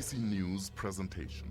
SABC News presentation.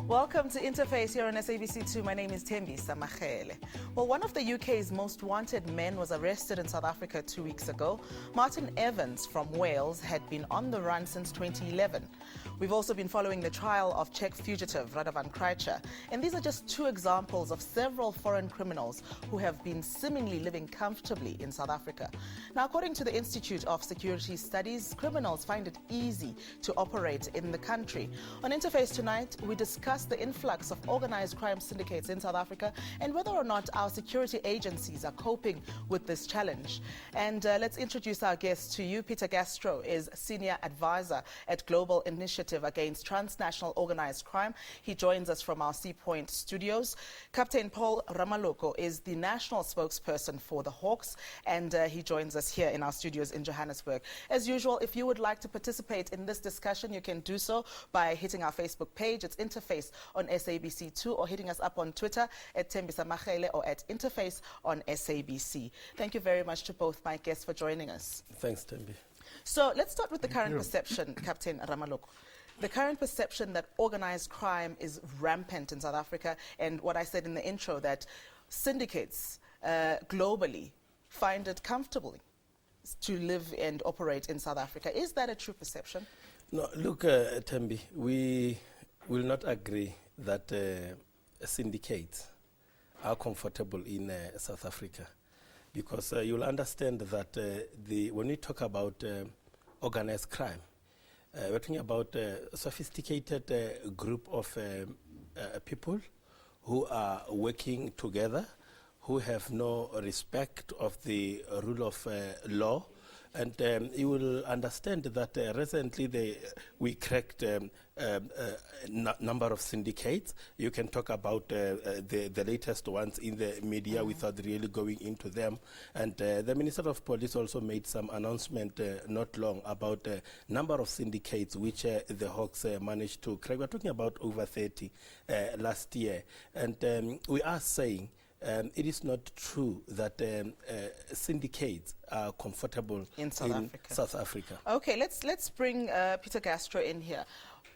Welcome to Interface here on SABC2. My name is Thembi Samachele. Well, one of the UK's most wanted men was arrested in South Africa 2 weeks ago. Martin Evans from Wales had been on the run since 2011. We've also been following the trial of Czech fugitive Radovan Krejcir. And these are just two examples of several foreign criminals who have been seemingly living comfortably in South Africa. Now, according to the Institute of Security Studies, criminals find it easy to operate in the country. On Interface tonight, we discuss the influx of organized crime syndicates in South Africa and whether or not our security agencies are coping with this challenge. And let's introduce our guest to you. Peter Castro is Senior Advisor at Global Initiative Against Transnational Organized Crime. He joins us from our Sea Point studios. Captain Paul Ramaloko is the National Spokesperson for the Hawks, and he joins us here in our studios in Johannesburg. As usual, if you would like to participate in this discussion, you can do so by hitting our Facebook page. It's Interface on SABC2, or hitting us up on Twitter at Thembi Samachele or at Interface on SABC. Thank you very much to both my guests for joining us. Thanks, Thembi. So let's start with the current perception, Captain Ramaloko. The current perception that organized crime is rampant in South Africa, and what I said in the intro, that syndicates globally find it comfortable to live and operate in South Africa. Is that a true perception? No, look, Thembi, we will not agree that syndicates are comfortable in South Africa, because you'll understand that when we talk about organized crime, we're talking about a sophisticated group of people who are working together, who have no respect of the rule of law. And you will understand that recently we cracked a number of syndicates. You can talk about the latest ones in the media without really going into them. And the Minister of Police also made some announcement not long about a number of syndicates which the Hawks managed to crack. We're talking about over 30 last year. And we are saying it is not true that syndicates are comfortable in South Africa. Okay, let's bring Peter Castro in here.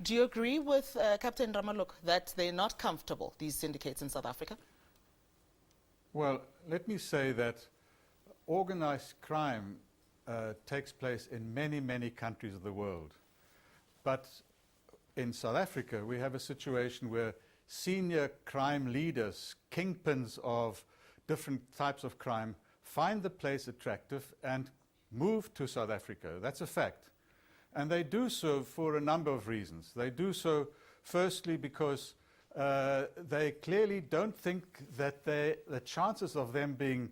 Do you agree with Captain Ramaloko that they're not comfortable, these syndicates in South Africa? Well, let me say that organized crime takes place in many, many countries of the world. But in South Africa, we have a situation where senior crime leaders, kingpins of different types of crime, find the place attractive and move to South Africa. That's a fact. And they do so for a number of reasons. They do so firstly because they clearly don't think that the chances of them being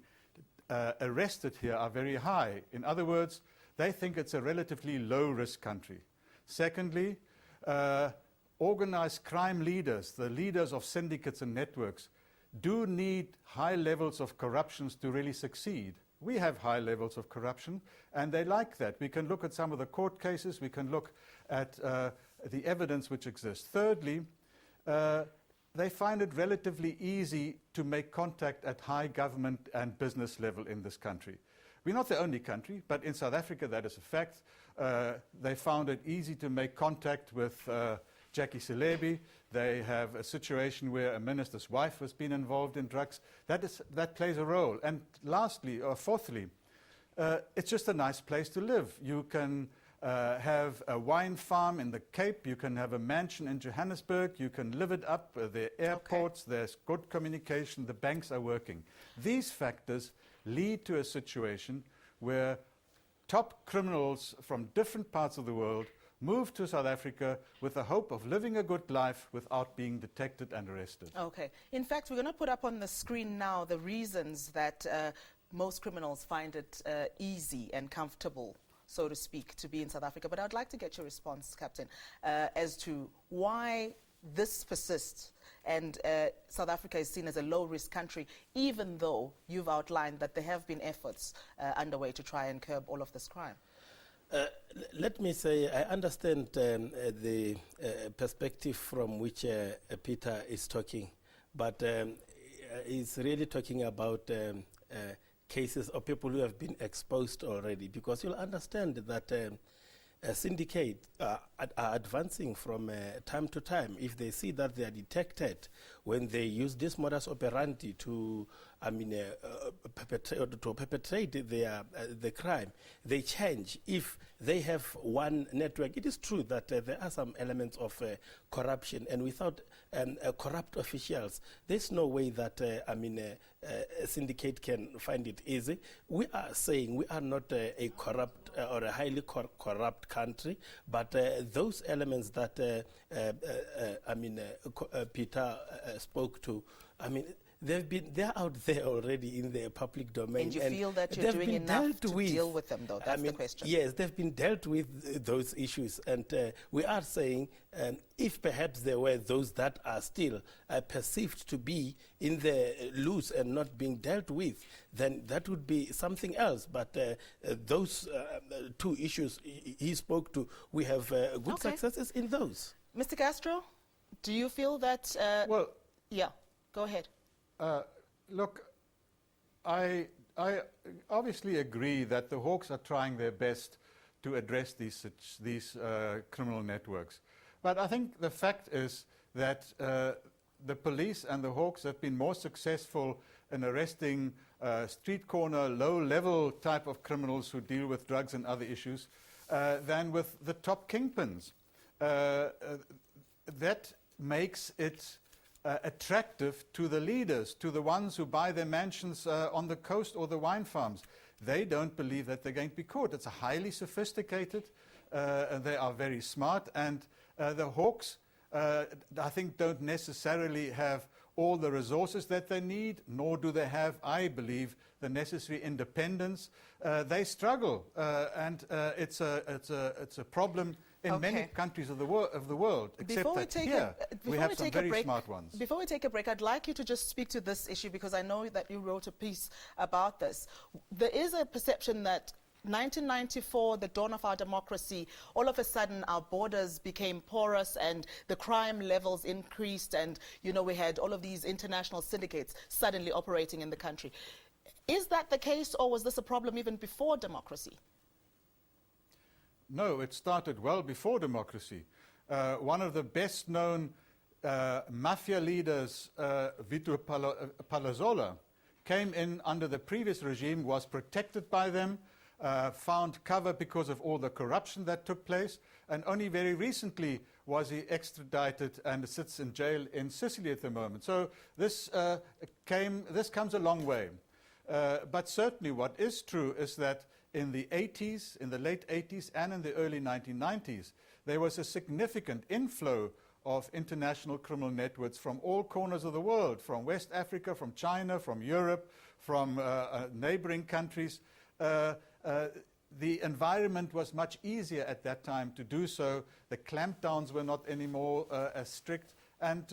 arrested here are very high. In other words, they think it's a relatively low-risk country. Secondly, organized crime leaders, the leaders of syndicates and networks, do need high levels of corruption to really succeed. We have high levels of corruption, and they like that. We can look at some of the court cases. We can look at the evidence which exists. Thirdly, they find it relatively easy to make contact at high government and business level in this country. We're not the only country, but in South Africa that is a fact. They found it easy to make contact with Jackie Celebi. They have a situation where a minister's wife has been involved in drugs. That plays a role. And lastly, or fourthly, it's just a nice place to live. You can have a wine farm in the Cape. You can have a mansion in Johannesburg. You can live it up. There are airports. Okay. There's good communication. The banks are working. These factors lead to a situation where top criminals from different parts of the world move to South Africa with the hope of living a good life without being detected and arrested. Okay. In fact, we're going to put up on the screen now the reasons that most criminals find it easy and comfortable, so to speak, to be in South Africa. But I'd like to get your response, Captain, as to why this persists and South Africa is seen as a low-risk country, even though you've outlined that there have been efforts underway to try and curb all of this crime? Let me say, I understand the perspective from which Peter is talking, but he's really talking about cases of people who have been exposed already, because you'll understand that syndicates are advancing from time to time. If they see that they are detected when they use this modus operandi to, perpetrate the crime, they change. If they have one network, it is true that there are some elements of corruption, and without corrupt officials, there's no way that a syndicate can find it easy. We are saying we are not a corrupt or a highly corrupt country, but those elements that Peter spoke to, they're out there already in the public domain. And you feel that you're doing enough to deal with them, though? That's the question. Yes, they've been dealt with those issues, and we are saying if perhaps there were those that are still perceived to be in the loose and not being dealt with, then that would be something else. But those two issues he spoke to, we have good successes in those. Mr. Castro, do you feel that... yeah, go ahead. Look, I obviously agree that the Hawks are trying their best to address these criminal networks. But I think the fact is that the police and the Hawks have been more successful in arresting street corner, low-level type of criminals who deal with drugs and other issues than with the top kingpins. That makes it attractive to the leaders, to the ones who buy their mansions on the coast or the wine farms. They don't believe that they're going to be caught. It's highly sophisticated, and they are very smart, and the Hawks, I think, don't necessarily have all the resources that they need, nor do they have, I believe, the necessary independence. They struggle, and it's a problem in many countries of the world, except that here we have some very smart ones. Before we take a break, I'd like you to just speak to this issue, because I know that you wrote a piece about this. There is a perception that 1994, the dawn of our democracy, all of a sudden our borders became porous and the crime levels increased, and we had all of these international syndicates suddenly operating in the country. Is that the case, or was this a problem even before democracy? No, it started well before democracy. One of the best-known mafia leaders, Vito Palazzolo, came in under the previous regime, was protected by them, found cover because of all the corruption that took place, and only very recently was he extradited and sits in jail in Sicily at the moment. So this comes a long way. But certainly what is true is that in the 80s, in the late 80s and in the early 1990s, there was a significant inflow of international criminal networks from all corners of the world, from West Africa, from China, from Europe, from neighboring countries. The environment was much easier at that time to do so. The clampdowns were not anymore as strict. And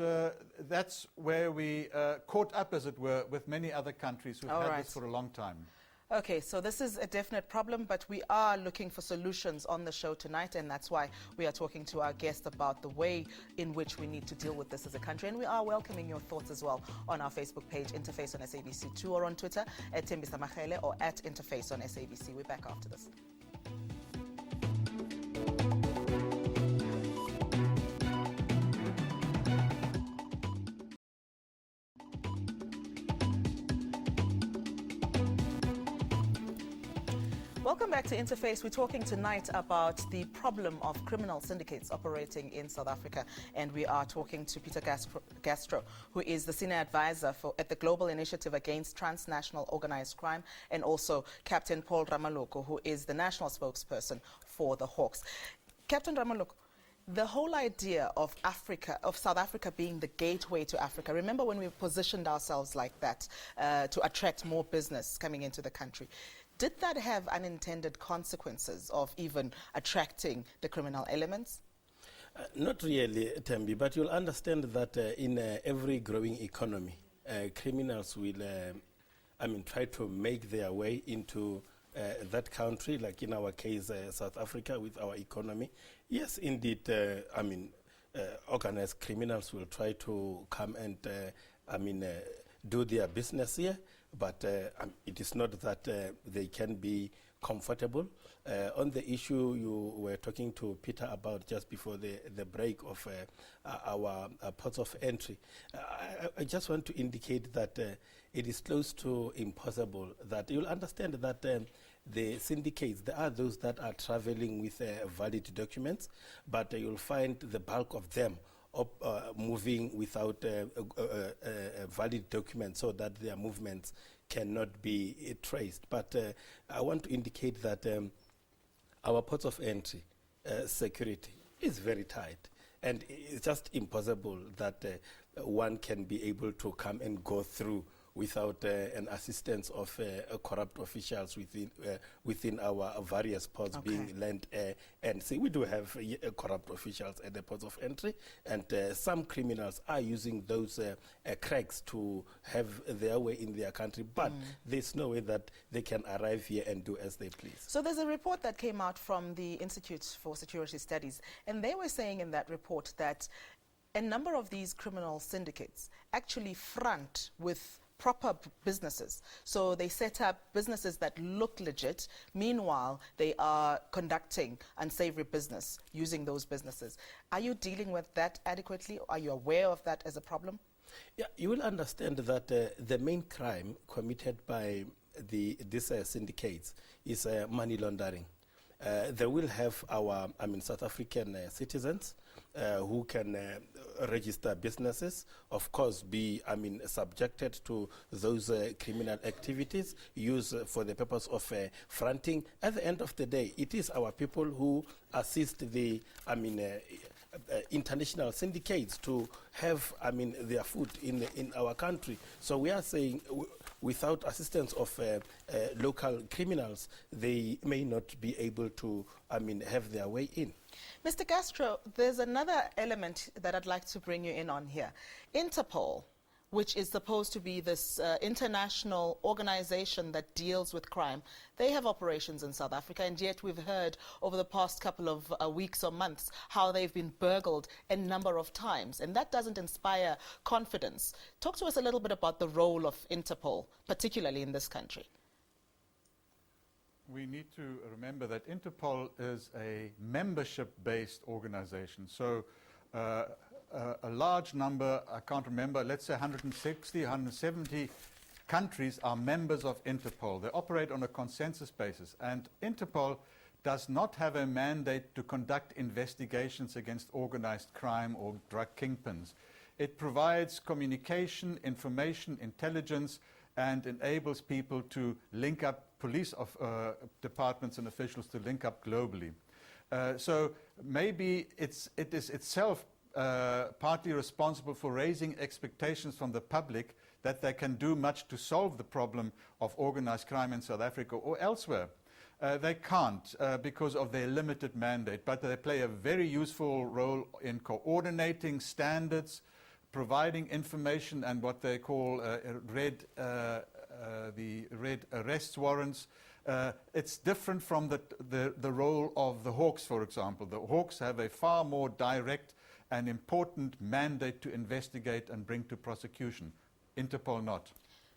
that's where we caught up, as it were, with many other countries who've had this for a long time. Okay, so this is a definite problem, but we are looking for solutions on the show tonight, and that's why we are talking to our guest about the way in which we need to deal with this as a country. And we are welcoming your thoughts as well on our Facebook page, Interface on SABC2, or on Twitter at Tembisa Magele or at Interface on SABC. We're back after this. Welcome back to Interface. We're talking tonight about the problem of criminal syndicates operating in South Africa, and we are talking to Peter Castro, who is the Senior Advisor at the Global Initiative Against Transnational Organized Crime, and also Captain Paul Ramaloko, who is the National Spokesperson for the Hawks. Captain Ramaloko, the whole idea of South Africa being the gateway to Africa, remember when we positioned ourselves like that to attract more business coming into the country? Did that have unintended consequences of even attracting the criminal elements? Not really, Tembi, but you'll understand that in every growing economy, criminals will, try to make their way into that country, like in our case, South Africa, with our economy. Yes, indeed, organized criminals will try to come and, do their business here, but it is not that they can be comfortable. On the issue you were talking to Peter about just before the break of our ports of entry, I just want to indicate that it is close to impossible that you'll understand that the syndicates, there are those that are traveling with valid documents, but you'll find the bulk of them moving without valid documents so that their movements cannot be traced. But I want to indicate that our ports of entry security is very tight, and it's just impossible that one can be able to come and go through without an assistance of corrupt officials within our various ports, being land, air, and sea. We do have corrupt officials at the ports of entry, and some criminals are using those cracks to have their way in their country, but there's no way that they can arrive here and do as they please. So there's a report that came out from the Institute for Security Studies, and they were saying in that report that a number of these criminal syndicates actually front with proper businesses. So they set up businesses that look legit. Meanwhile, they are conducting unsavory business using those businesses. Are you dealing with that adequately? Are you aware of that as a problem? Yeah, you will understand that the main crime committed by these syndicates is money laundering. They will have our, South African citizens who can register businesses, of course, be, subjected to those criminal activities used for the purpose of fronting. At the end of the day, it is our people who assist the, international syndicates to have, their foot in our country. So we are saying without assistance of local criminals, they may not be able to, have their way in. Mr. Castro, there's another element that I'd like to bring you in on here. Interpol, which is supposed to be this international organization that deals with crime, they have operations in South Africa, and yet we've heard over the past couple of weeks or months how they've been burgled a number of times, and that doesn't inspire confidence. Talk to us a little bit about the role of Interpol, particularly in this country. We need to remember that Interpol is a membership-based organization. So a large number, I can't remember, let's say 160, 170 countries are members of Interpol. They operate on a consensus basis. And Interpol does not have a mandate to conduct investigations against organized crime or drug kingpins. It provides communication, information, intelligence, and enables people to link up police departments and officials to link up globally. So maybe it is itself partly responsible for raising expectations from the public that they can do much to solve the problem of organized crime in South Africa or elsewhere. They can't because of their limited mandate, but they play a very useful role in coordinating standards, providing information and what they call the red arrest warrants. It's different from the role of the Hawks, for example. The Hawks have a far more direct and important mandate to investigate and bring to prosecution. Interpol not.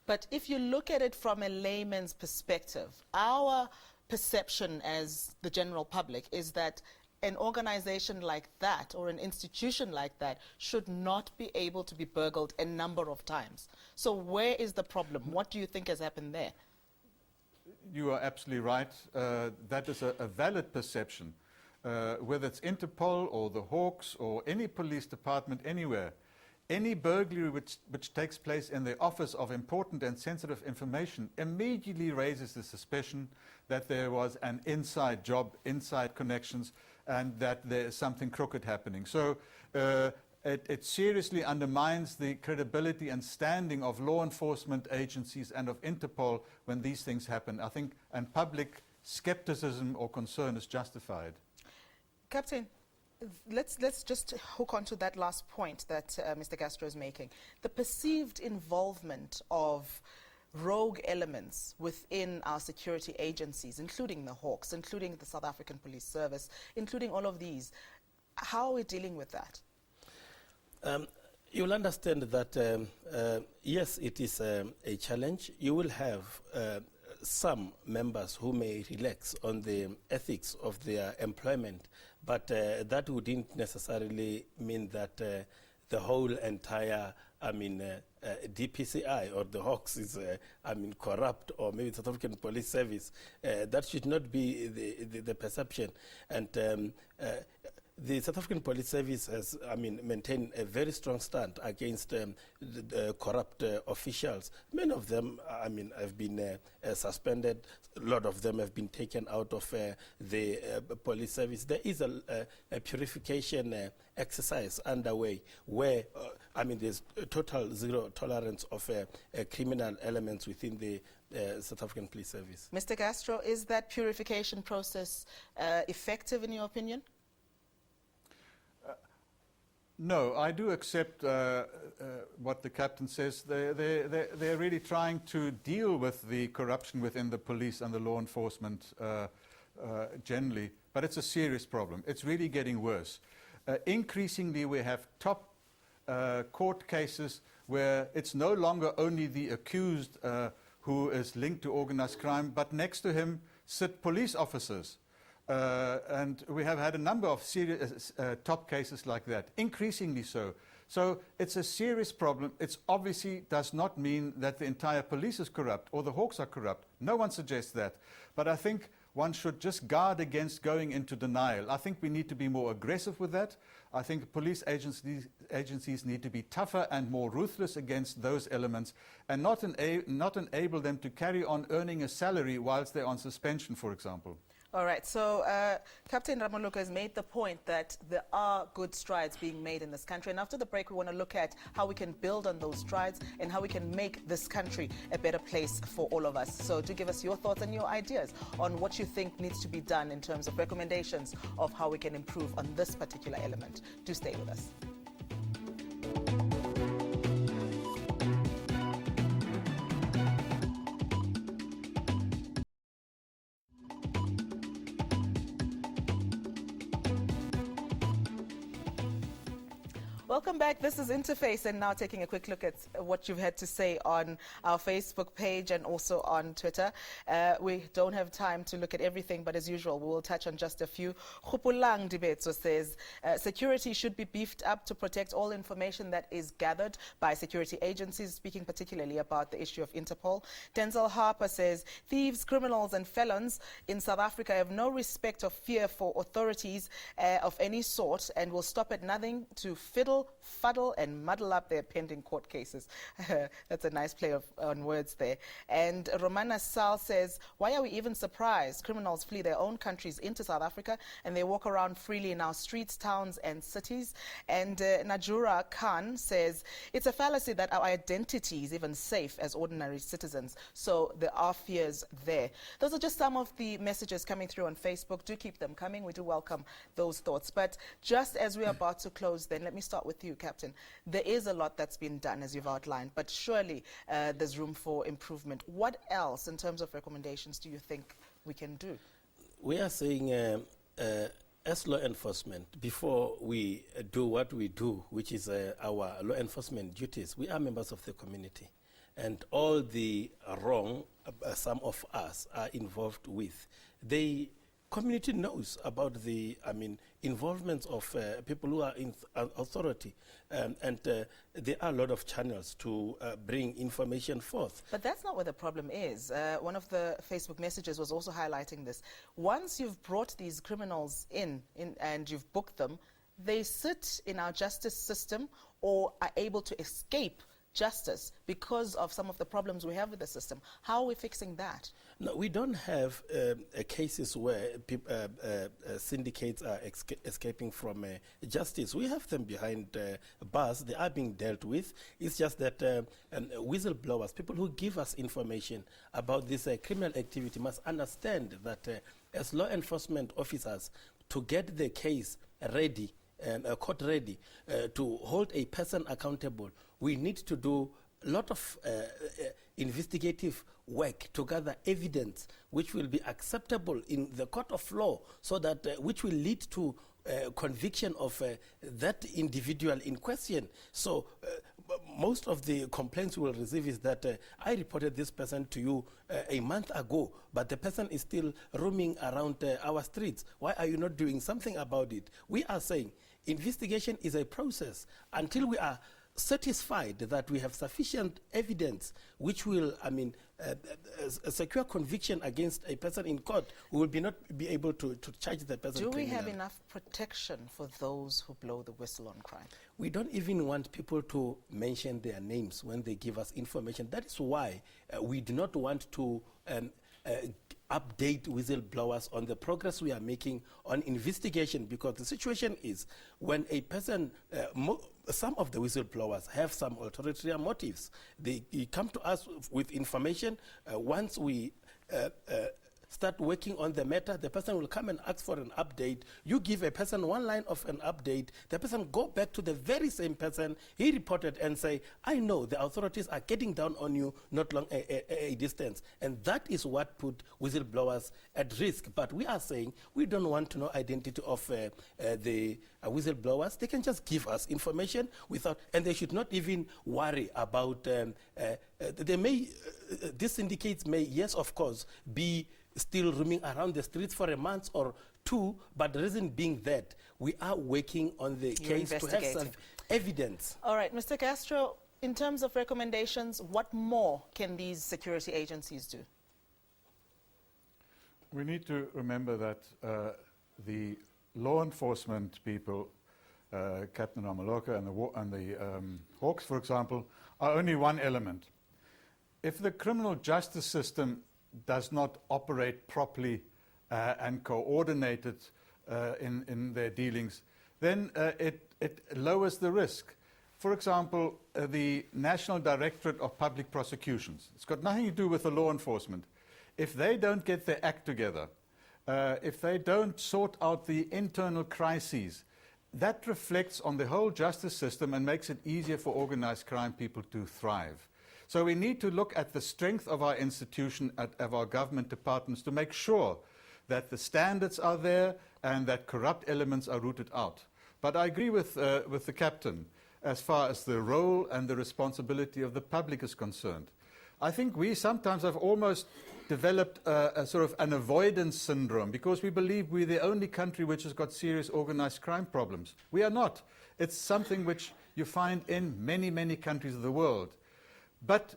But if you look at it from a layman's perspective, our perception as the general public is that an organization like that or an institution like that should not be able to be burgled a number of times. So where is the problem? What do you think has happened there? You are absolutely right. That is a valid perception. Whether it's Interpol or the Hawks or any police department anywhere, any burglary which takes place in the office of important and sensitive information immediately raises the suspicion that there was an inside job, inside connections, and that there is something crooked happening. So it seriously undermines the credibility and standing of law enforcement agencies and of Interpol when these things happen. I think, and public skepticism or concern is justified. Captain, let's just hook onto that last point that Mr. Castro is making. The perceived involvement of rogue elements within our security agencies, including the Hawks, including the South African Police Service, including all of these. How are we dealing with that? You'll understand that, yes, it is a challenge. You will have some members who may relax on the ethics of their employment, but that wouldn't necessarily mean that the whole entire, DPCI or the Hawks is, corrupt, or maybe the South African Police Service. That should not be the perception. And the South African Police Service has, maintained a very strong stand against the corrupt officials. Many of them, have been suspended. A lot of them have been taken out of the police service. There is a purification exercise underway where, there's total zero tolerance of criminal elements within the South African Police Service. Mr. Castro, is that purification process effective in your opinion? No, I do accept what the captain says. They're really trying to deal with the corruption within the police and the law enforcement generally, but it's a serious problem. It's really getting worse. Increasingly, we have top court cases where it's no longer only the accused who is linked to organized crime, but next to him sit police officers. And we have had a number of serious top cases like that, increasingly so. So it's a serious problem. It obviously does not mean that the entire police is corrupt or the Hawks are corrupt. No one suggests that. But I think one should just guard against going into denial. I think we need to be more aggressive with that. I think police agencies need to be tougher and more ruthless against those elements, and not enable them to carry on earning a salary whilst they're on suspension, for example. All right, so Captain Ramoluka has made the point that there are good strides being made in this country. And after the break, we want to look at how we can build on those strides and how we can make this country a better place for all of us. So do give us your thoughts and your ideas on what you think needs to be done in terms of recommendations of how we can improve on this particular element. Do stay with us. Welcome back. This is Interface, and now taking a quick look at what you've had to say on our Facebook page and also on Twitter. We don't have time to look at everything, but as usual, we will touch on just a few. Khupulang Dibetso says, security should be beefed up to protect all information that is gathered by security agencies, speaking particularly about the issue of Interpol. Denzel Harper says, thieves, criminals and felons in South Africa have no respect or fear for authorities of any sort and will stop at nothing to fiddle, fuddle and muddle up their pending court cases. That's a nice play on words there. And Romana Sal says, why are we even surprised? Criminals flee their own countries into South Africa and they walk around freely in our streets, towns and cities. And Najura Khan says, it's a fallacy that our identity is even safe as ordinary citizens. So there are fears there. Those are just some of the messages coming through on Facebook. Do keep them coming. We do welcome those thoughts. But just as we're about to close, then let me start with you, Captain. There is a lot that's been done, as you've outlined, but surely there's room for improvement. What else, in terms of recommendations, do you think we can do? We are saying, as law enforcement, before we do what we do, which is our law enforcement duties, we are members of the community. And all the wrong some of us are involved with, the community knows about the, involvement of people who are in authority. And there are a lot of channels to bring information forth. But that's not where the problem is. One of the Facebook messages was also highlighting this. Once you've brought these criminals in and you've booked them, they sit in our justice system or are able to escape justice because of some of the problems we have with the system. How are we fixing that? No, we don't have cases where syndicates are escaping from justice. We have them behind bars. They are being dealt with. It's just that whistleblowers, people who give us information about this criminal activity, must understand that as law enforcement officers, to get the case ready court ready to hold a person accountable, we need to do a lot of investigative work to gather evidence which will be acceptable in the court of law, so that which will lead to conviction of that individual in question. So most of the complaints we will receive is that I reported this person to you a month ago, but the person is still roaming around our streets. Why are you not doing something about it? We are saying investigation is a process. Until we are satisfied that we have sufficient evidence which will, secure conviction against a person in court, we will not be able to charge the person. Do we have enough protection for those who blow the whistle on crime? We don't even want people to mention their names when they give us information. That is why we do not want to update whistleblowers on the progress we are making on investigation, because the situation is when a person, some of the whistleblowers have some ulterior motives. They come to us with information. Once we start working on the matter, the person will come and ask for an update. You give a person one line of an update, the person go back to the very same person he reported and say, I know the authorities are getting down on you not long a distance. And that is what put whistleblowers at risk. But we are saying we don't want to know identity of the whistleblowers. They can just give us information without, and they should not even worry about, these syndicates may, yes, of course, be still roaming around the streets for a month or two, but the reason being that we are working on the case to have some evidence. All right, Mr. Castro, in terms of recommendations, what more can these security agencies do? We need to remember that the law enforcement people, Captain Ramaloka and the Hawks, for example, are only one element. If the criminal justice system does not operate properly and coordinated in their dealings, then it lowers the risk. For example, the National Directorate of Public Prosecutions, it's got nothing to do with the law enforcement. If they don't get their act together, if they don't sort out the internal crises, that reflects on the whole justice system and makes it easier for organized crime people to thrive. So we need to look at the strength of our institution, of our government departments, to make sure that the standards are there and that corrupt elements are rooted out. But I agree with the captain as far as the role and the responsibility of the public is concerned. I think we sometimes have almost developed a sort of an avoidance syndrome because we believe we're the only country which has got serious organized crime problems. We are not. It's something which you find in many, many countries of the world. But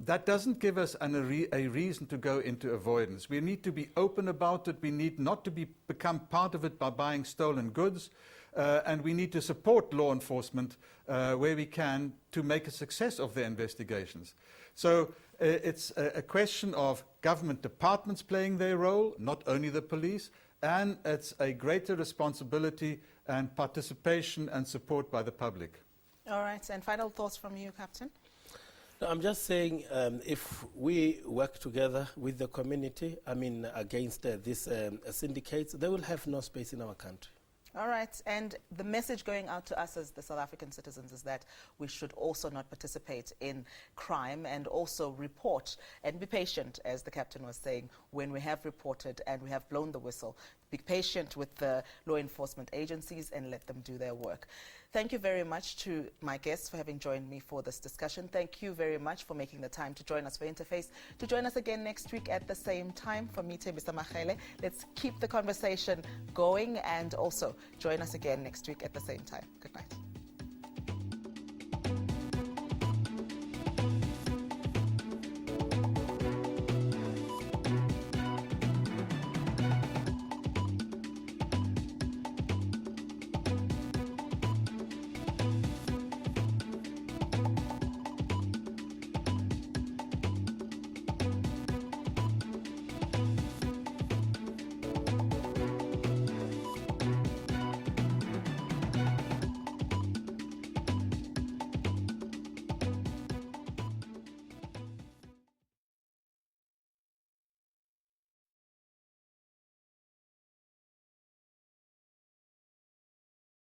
that doesn't give us a reason to go into avoidance. We need to be open about it. We need not to become part of it by buying stolen goods. And we need to support law enforcement where we can to make a success of their investigations. So it's a question of government departments playing their role, not only the police, and it's a greater responsibility and participation and support by the public. All right, and final thoughts from you, Captain? No, I'm just saying if we work together with the community, against these syndicates, they will have no space in our country. All right, and the message going out to us as the South African citizens is that we should also not participate in crime and also report and be patient, as the captain was saying, when we have reported and we have blown the whistle. Be patient with the law enforcement agencies and let them do their work. Thank you very much to my guests for having joined me for this discussion. Thank you very much for making the time to join us for Interface. To join us again next week at the same time, for me, Thembisa Magele. Let's keep the conversation going and also join us again next week at the same time. Good night.